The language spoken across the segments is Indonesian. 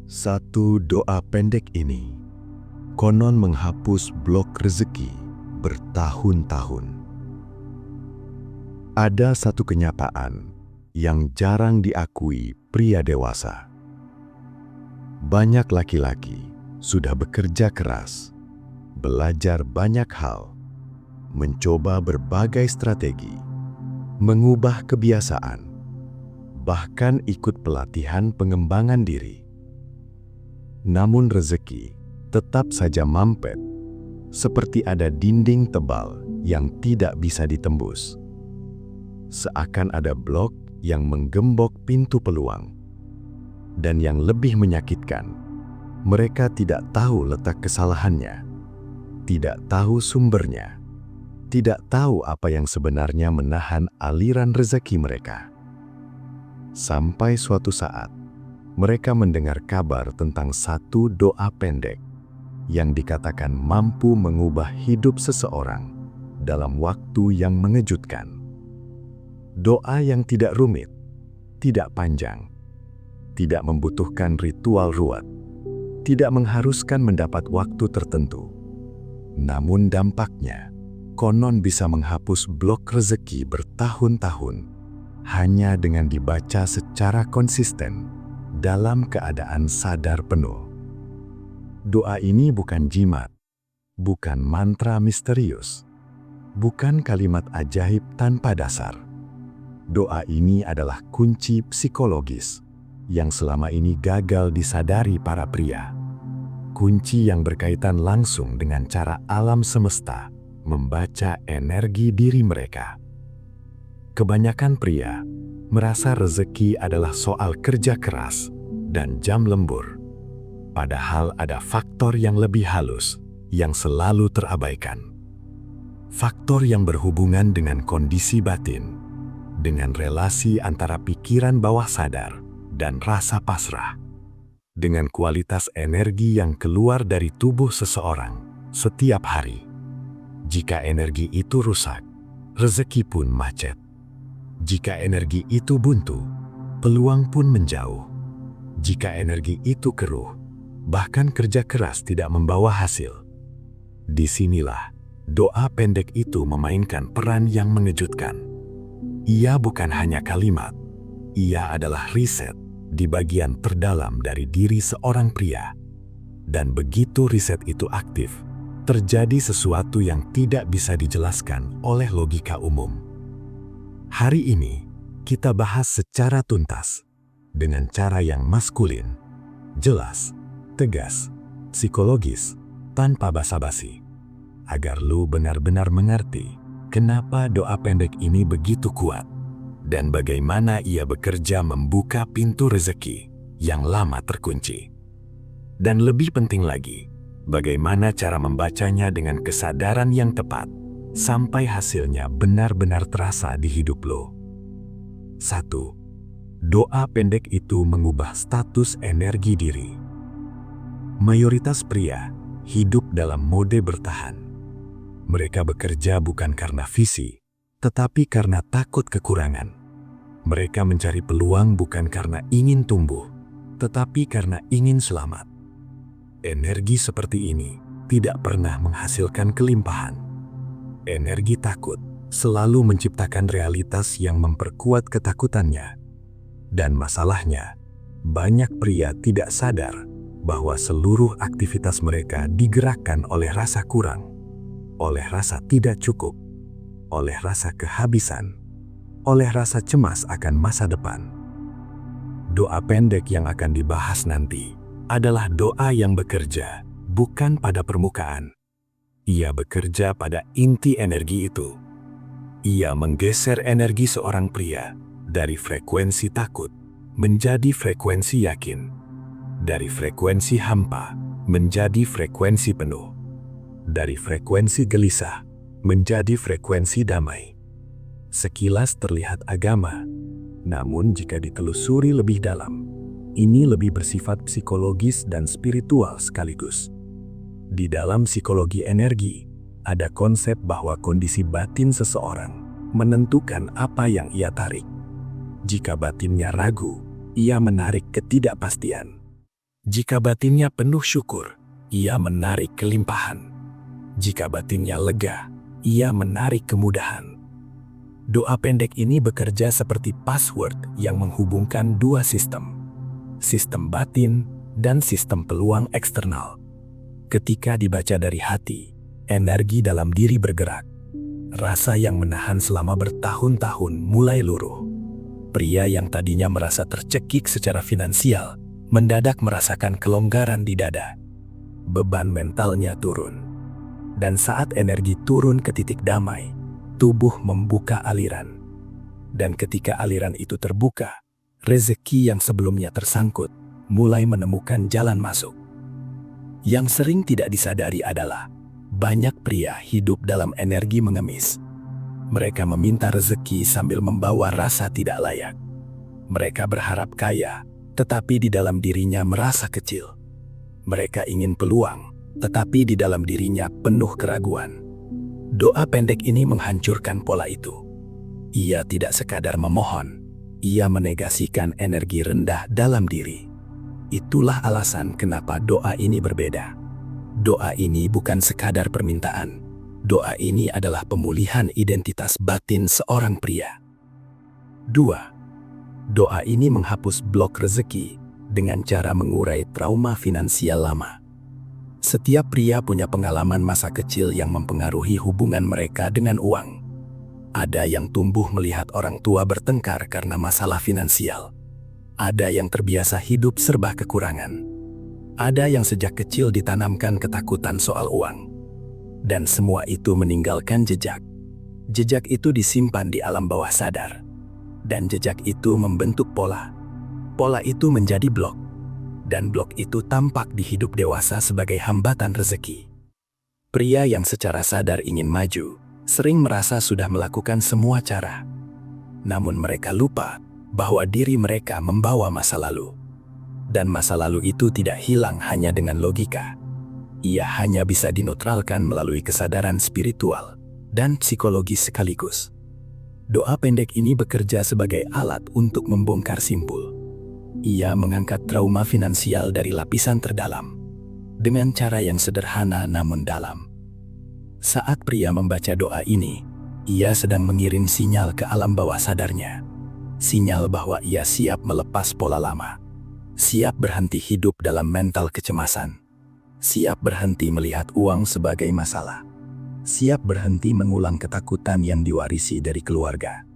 Satu doa pendek ini konon menghapus blok rezeki bertahun-tahun. Ada satu kenyataan yang jarang diakui pria dewasa. Banyak laki-laki sudah bekerja keras, belajar banyak hal, mencoba berbagai strategi, mengubah kebiasaan, bahkan ikut pelatihan pengembangan diri. Namun rezeki tetap saja mampet, seperti ada dinding tebal yang tidak bisa ditembus. Seakan ada blok yang menggembok pintu peluang. Dan yang lebih menyakitkan, mereka tidak tahu letak kesalahannya, tidak tahu sumbernya, tidak tahu apa yang sebenarnya menahan aliran rezeki mereka. Sampai suatu saat, mereka mendengar kabar tentang satu doa pendek yang dikatakan mampu mengubah hidup seseorang dalam waktu yang mengejutkan. Doa yang tidak rumit, tidak panjang, tidak membutuhkan ritual ruwet, tidak mengharuskan mendapat waktu tertentu. Namun dampaknya, konon bisa menghapus blok rezeki bertahun-tahun hanya dengan dibaca secara konsisten dalam keadaan sadar penuh. Doa ini bukan jimat, bukan mantra misterius, bukan kalimat ajaib tanpa dasar. Doa ini adalah kunci psikologis yang selama ini gagal disadari para pria. Kunci yang berkaitan langsung dengan cara alam semesta membaca energi diri mereka. Kebanyakan pria merasa rezeki adalah soal kerja keras dan jam lembur. Padahal ada faktor yang lebih halus yang selalu terabaikan. Faktor yang berhubungan dengan kondisi batin, dengan relasi antara pikiran bawah sadar dan rasa pasrah, dengan kualitas energi yang keluar dari tubuh seseorang setiap hari. Jika energi itu rusak, rezeki pun macet. Jika energi itu buntu, peluang pun menjauh. Jika energi itu keruh, bahkan kerja keras tidak membawa hasil. Disinilah doa pendek itu memainkan peran yang mengejutkan. Ia bukan hanya kalimat, ia adalah riset di bagian terdalam dari diri seorang pria. Dan begitu riset itu aktif, terjadi sesuatu yang tidak bisa dijelaskan oleh logika umum. Hari ini, kita bahas secara tuntas, dengan cara yang maskulin, jelas, tegas, psikologis, tanpa basa-basi, agar lu benar-benar mengerti kenapa doa pendek ini begitu kuat, dan bagaimana ia bekerja membuka pintu rezeki yang lama terkunci. Dan lebih penting lagi, bagaimana cara membacanya dengan kesadaran yang tepat, sampai hasilnya benar-benar terasa di hidup lo. 1. Doa pendek itu mengubah status energi diri. Mayoritas pria hidup dalam mode bertahan. Mereka bekerja bukan karena visi, tetapi karena takut kekurangan. Mereka mencari peluang bukan karena ingin tumbuh, tetapi karena ingin selamat. Energi seperti ini tidak pernah menghasilkan kelimpahan. Energi takut selalu menciptakan realitas yang memperkuat ketakutannya. Dan masalahnya, banyak pria tidak sadar bahwa seluruh aktivitas mereka digerakkan oleh rasa kurang, oleh rasa tidak cukup, oleh rasa kehabisan, oleh rasa cemas akan masa depan. Doa pendek yang akan dibahas nanti adalah doa yang bekerja bukan pada permukaan. Ia bekerja pada inti energi itu. Ia menggeser energi seorang pria dari frekuensi takut menjadi frekuensi yakin, dari frekuensi hampa menjadi frekuensi penuh, dari frekuensi gelisah menjadi frekuensi damai. Sekilas terlihat agama, namun jika ditelusuri lebih dalam, ini lebih bersifat psikologis dan spiritual sekaligus. Di dalam psikologi energi, ada konsep bahwa kondisi batin seseorang menentukan apa yang ia tarik. Jika batinnya ragu, ia menarik ketidakpastian. Jika batinnya penuh syukur, ia menarik kelimpahan. Jika batinnya lega, ia menarik kemudahan. Doa pendek ini bekerja seperti password yang menghubungkan dua sistem batin dan sistem peluang eksternal. Ketika dibaca dari hati, energi dalam diri bergerak. Rasa yang menahan selama bertahun-tahun mulai luruh. Pria yang tadinya merasa tercekik secara finansial, mendadak merasakan kelonggaran di dada. Beban mentalnya turun. Dan saat energi turun ke titik damai, tubuh membuka aliran. Dan ketika aliran itu terbuka, rezeki yang sebelumnya tersangkut mulai menemukan jalan masuk. Yang sering tidak disadari adalah banyak pria hidup dalam energi mengemis. Mereka meminta rezeki sambil membawa rasa tidak layak. Mereka berharap kaya, tetapi di dalam dirinya merasa kecil. Mereka ingin peluang, tetapi di dalam dirinya penuh keraguan. Doa pendek ini menghancurkan pola itu. Ia tidak sekadar memohon, ia menegasikan energi rendah dalam diri. Itulah alasan kenapa doa ini berbeda. Doa ini bukan sekadar permintaan. Doa ini adalah pemulihan identitas batin seorang pria. 2. Doa ini menghapus blok rezeki dengan cara mengurai trauma finansial lama. Setiap pria punya pengalaman masa kecil yang mempengaruhi hubungan mereka dengan uang. Ada yang tumbuh melihat orang tua bertengkar karena masalah finansial. Ada yang terbiasa hidup serba kekurangan. Ada yang sejak kecil ditanamkan ketakutan soal uang. Dan semua itu meninggalkan jejak. Jejak itu disimpan di alam bawah sadar. Dan jejak itu membentuk pola. Pola itu menjadi blok. Dan blok itu tampak di hidup dewasa sebagai hambatan rezeki. Pria yang secara sadar ingin maju, sering merasa sudah melakukan semua cara. Namun mereka lupa bahwa diri mereka membawa masa lalu. Dan masa lalu itu tidak hilang hanya dengan logika. Ia hanya bisa dinetralkan melalui kesadaran spiritual dan psikologis sekaligus. Doa pendek ini bekerja sebagai alat untuk membongkar simpul. Ia mengangkat trauma finansial dari lapisan terdalam dengan cara yang sederhana namun dalam. Saat pria membaca doa ini, ia sedang mengirim sinyal ke alam bawah sadarnya. Sinyal bahwa ia siap melepas pola lama. Siap berhenti hidup dalam mental kecemasan. Siap berhenti melihat uang sebagai masalah. Siap berhenti mengulang ketakutan yang diwarisi dari keluarga.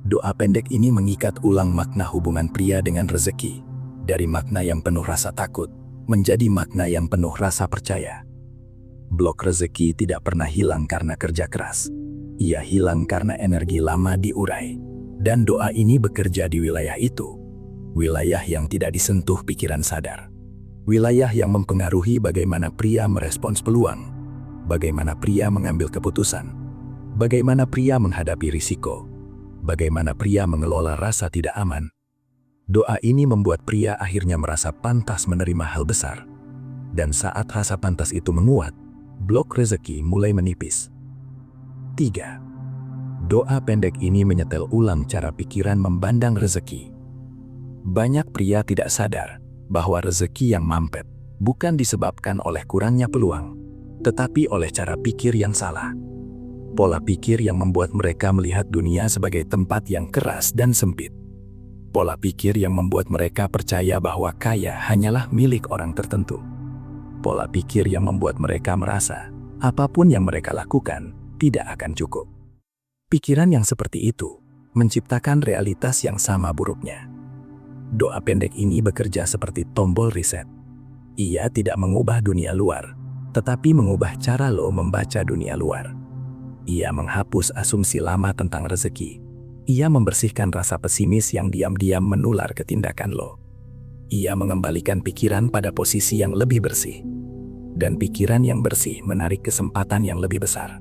Doa pendek ini mengikat ulang makna hubungan pria dengan rezeki. Dari makna yang penuh rasa takut, menjadi makna yang penuh rasa percaya. Blok rezeki tidak pernah hilang karena kerja keras. Ia hilang karena energi lama diurai. Dan doa ini bekerja di wilayah itu. Wilayah yang tidak disentuh pikiran sadar. Wilayah yang mempengaruhi bagaimana pria merespons peluang. Bagaimana pria mengambil keputusan. Bagaimana pria menghadapi risiko. Bagaimana pria mengelola rasa tidak aman. Doa ini membuat pria akhirnya merasa pantas menerima hal besar. Dan saat rasa pantas itu menguat, blok rezeki mulai menipis. 3. Doa pendek ini menyetel ulang cara pikiran memandang rezeki. Banyak pria tidak sadar bahwa rezeki yang mampet bukan disebabkan oleh kurangnya peluang, tetapi oleh cara pikir yang salah. Pola pikir yang membuat mereka melihat dunia sebagai tempat yang keras dan sempit. Pola pikir yang membuat mereka percaya bahwa kaya hanyalah milik orang tertentu. Pola pikir yang membuat mereka merasa apapun yang mereka lakukan tidak akan cukup. Pikiran yang seperti itu menciptakan realitas yang sama buruknya. Doa pendek ini bekerja seperti tombol reset. Ia tidak mengubah dunia luar, tetapi mengubah cara lo membaca dunia luar. Ia menghapus asumsi lama tentang rezeki. Ia membersihkan rasa pesimis yang diam-diam menular ke tindakan lo. Ia mengembalikan pikiran pada posisi yang lebih bersih. Dan pikiran yang bersih menarik kesempatan yang lebih besar.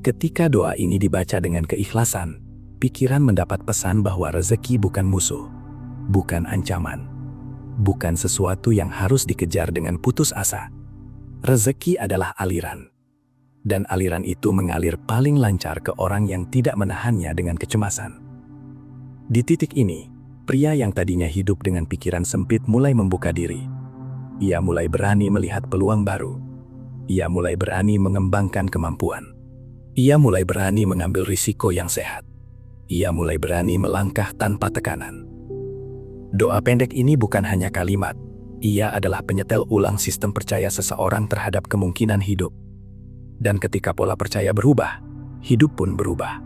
Ketika doa ini dibaca dengan keikhlasan, pikiran mendapat pesan bahwa rezeki bukan musuh, bukan ancaman, bukan sesuatu yang harus dikejar dengan putus asa. Rezeki adalah aliran, dan aliran itu mengalir paling lancar ke orang yang tidak menahannya dengan kecemasan. Di titik ini, pria yang tadinya hidup dengan pikiran sempit mulai membuka diri. Ia mulai berani melihat peluang baru. Ia mulai berani mengembangkan kemampuan. Ia mulai berani mengambil risiko yang sehat. Ia mulai berani melangkah tanpa tekanan. Doa pendek ini bukan hanya kalimat. Ia adalah penyetel ulang sistem percaya seseorang terhadap kemungkinan hidup. Dan ketika pola percaya berubah, hidup pun berubah.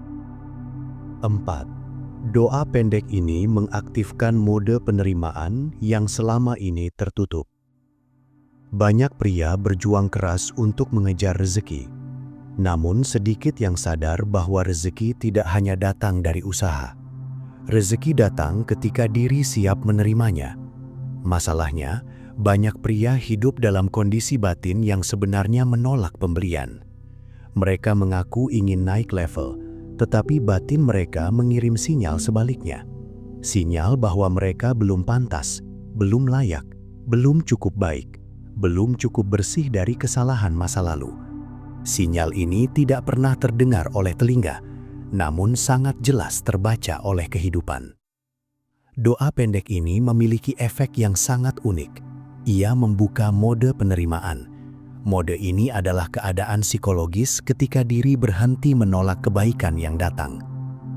4. Doa pendek ini mengaktifkan mode penerimaan yang selama ini tertutup. Banyak pria berjuang keras untuk mengejar rezeki. Namun sedikit yang sadar bahwa rezeki tidak hanya datang dari usaha. Rezeki datang ketika diri siap menerimanya. Masalahnya, banyak pria hidup dalam kondisi batin yang sebenarnya menolak pemberian. Mereka mengaku ingin naik level, tetapi batin mereka mengirim sinyal sebaliknya. Sinyal bahwa mereka belum pantas, belum layak, belum cukup baik, belum cukup bersih dari kesalahan masa lalu. Sinyal ini tidak pernah terdengar oleh telinga, namun sangat jelas terbaca oleh kehidupan. Doa pendek ini memiliki efek yang sangat unik. Ia membuka mode penerimaan. Mode ini adalah keadaan psikologis ketika diri berhenti menolak kebaikan yang datang.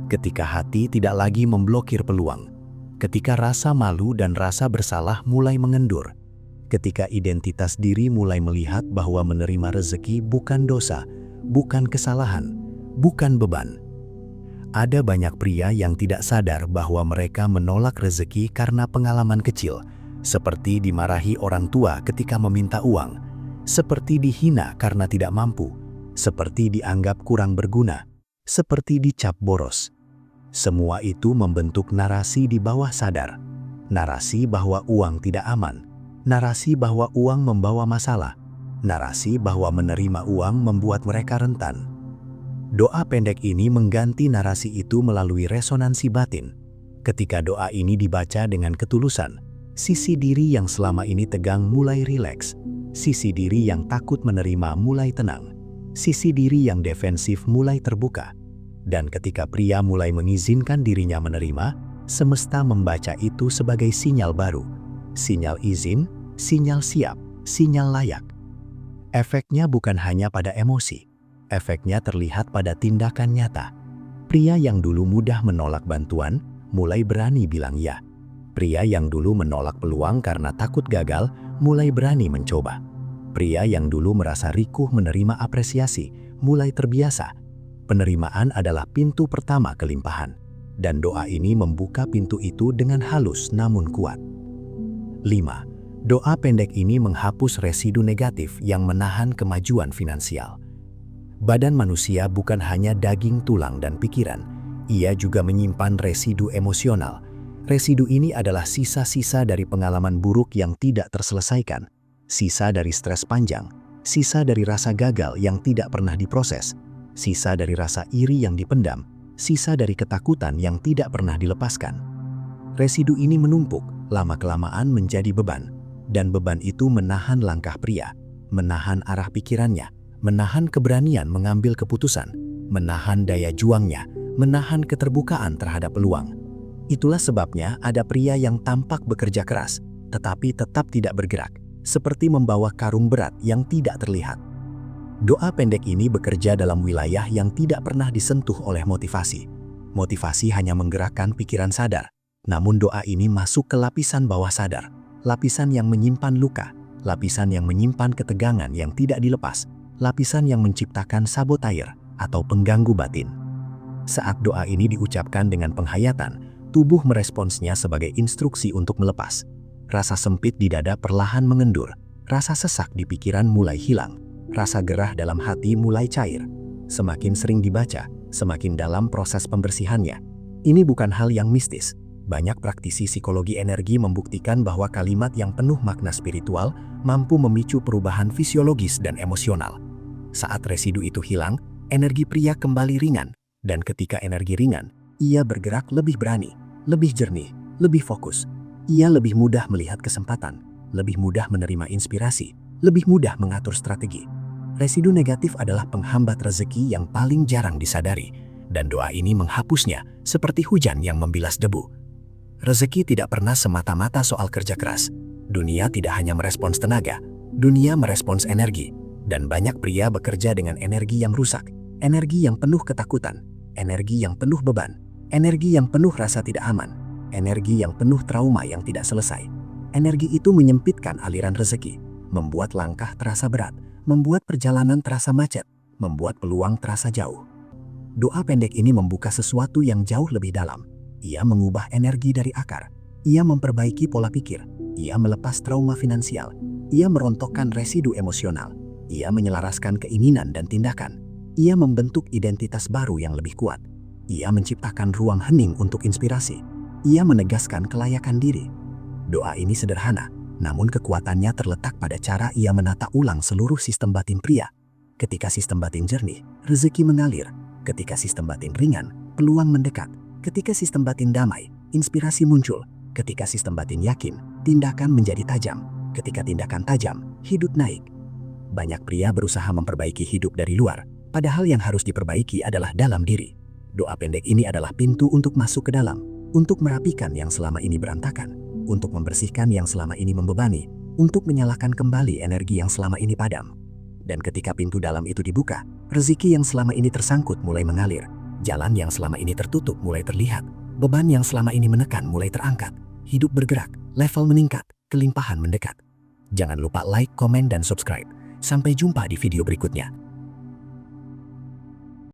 Ketika hati tidak lagi memblokir peluang. Ketika rasa malu dan rasa bersalah mulai mengendur. Ketika identitas diri mulai melihat bahwa menerima rezeki bukan dosa, bukan kesalahan, bukan beban. Ada banyak pria yang tidak sadar bahwa mereka menolak rezeki karena pengalaman kecil, seperti dimarahi orang tua ketika meminta uang, seperti dihina karena tidak mampu, seperti dianggap kurang berguna, seperti dicap boros. Semua itu membentuk narasi di bawah sadar. Narasi bahwa uang tidak aman, narasi bahwa uang membawa masalah, narasi bahwa menerima uang membuat mereka rentan. Doa pendek ini mengganti narasi itu melalui resonansi batin. Ketika doa ini dibaca dengan ketulusan, sisi diri yang selama ini tegang mulai rileks. Sisi diri yang takut menerima mulai tenang. Sisi diri yang defensif mulai terbuka. Dan ketika pria mulai mengizinkan dirinya menerima, semesta membaca itu sebagai sinyal baru. Sinyal izin, sinyal siap, sinyal layak. Efeknya bukan hanya pada emosi. Efeknya terlihat pada tindakan nyata. Pria yang dulu mudah menolak bantuan, mulai berani bilang ya. Pria yang dulu menolak peluang karena takut gagal, mulai berani mencoba. Pria yang dulu merasa rikuh menerima apresiasi, mulai terbiasa. Penerimaan adalah pintu pertama kelimpahan, dan doa ini membuka pintu itu dengan halus namun kuat. 5. Doa pendek ini menghapus residu negatif yang menahan kemajuan finansial. Badan manusia bukan hanya daging, tulang, dan pikiran. Ia juga menyimpan residu emosional. Residu ini adalah sisa-sisa dari pengalaman buruk yang tidak terselesaikan. Sisa dari stres panjang, sisa dari rasa gagal yang tidak pernah diproses, sisa dari rasa iri yang dipendam, sisa dari ketakutan yang tidak pernah dilepaskan. Residu ini menumpuk, lama-kelamaan menjadi beban, dan beban itu menahan langkah pria, menahan arah pikirannya, menahan keberanian mengambil keputusan, menahan daya juangnya, menahan keterbukaan terhadap peluang. Itulah sebabnya ada pria yang tampak bekerja keras, tetapi tetap tidak bergerak, seperti membawa karung berat yang tidak terlihat. Doa pendek ini bekerja dalam wilayah yang tidak pernah disentuh oleh motivasi. Motivasi hanya menggerakkan pikiran sadar, namun doa ini masuk ke lapisan bawah sadar, lapisan yang menyimpan luka, lapisan yang menyimpan ketegangan yang tidak dilepas, lapisan yang menciptakan sabotair atau pengganggu batin. Saat doa ini diucapkan dengan penghayatan, tubuh meresponsnya sebagai instruksi untuk melepas. Rasa sempit di dada perlahan mengendur, rasa sesak di pikiran mulai hilang, rasa gerah dalam hati mulai cair. Semakin sering dibaca, semakin dalam proses pembersihannya. Ini bukan hal yang mistis. Banyak praktisi psikologi energi membuktikan bahwa kalimat yang penuh makna spiritual mampu memicu perubahan fisiologis dan emosional. Saat residu itu hilang, energi pria kembali ringan, dan ketika energi ringan, ia bergerak lebih berani, lebih jernih, lebih fokus. Ia lebih mudah melihat kesempatan, lebih mudah menerima inspirasi, lebih mudah mengatur strategi. Residu negatif adalah penghambat rezeki yang paling jarang disadari, dan doa ini menghapusnya seperti hujan yang membilas debu. Rezeki tidak pernah semata-mata soal kerja keras. Dunia tidak hanya merespons tenaga, dunia merespons energi. Dan banyak pria bekerja dengan energi yang rusak, energi yang penuh ketakutan, energi yang penuh beban, energi yang penuh rasa tidak aman, energi yang penuh trauma yang tidak selesai. Energi itu menyempitkan aliran rezeki, membuat langkah terasa berat, membuat perjalanan terasa macet, membuat peluang terasa jauh. Doa pendek ini membuka sesuatu yang jauh lebih dalam. Ia mengubah energi dari akar. Ia memperbaiki pola pikir. Ia melepas trauma finansial. Ia merontokkan residu emosional. Ia menyelaraskan keinginan dan tindakan. Ia membentuk identitas baru yang lebih kuat. Ia menciptakan ruang hening untuk inspirasi. Ia menegaskan kelayakan diri. Doa ini sederhana, namun kekuatannya terletak pada cara ia menata ulang seluruh sistem batin pria. Ketika sistem batin jernih, rezeki mengalir. Ketika sistem batin ringan, peluang mendekat. Ketika sistem batin damai, inspirasi muncul. Ketika sistem batin yakin, tindakan menjadi tajam. Ketika tindakan tajam, hidup naik. Banyak pria berusaha memperbaiki hidup dari luar, padahal yang harus diperbaiki adalah dalam diri. Doa pendek ini adalah pintu untuk masuk ke dalam, untuk merapikan yang selama ini berantakan, untuk membersihkan yang selama ini membebani, untuk menyalakan kembali energi yang selama ini padam. Dan ketika pintu dalam itu dibuka, rezeki yang selama ini tersangkut mulai mengalir, jalan yang selama ini tertutup mulai terlihat, beban yang selama ini menekan mulai terangkat, hidup bergerak, level meningkat, kelimpahan mendekat. Jangan lupa like, komen, dan subscribe. Sampai jumpa di video berikutnya.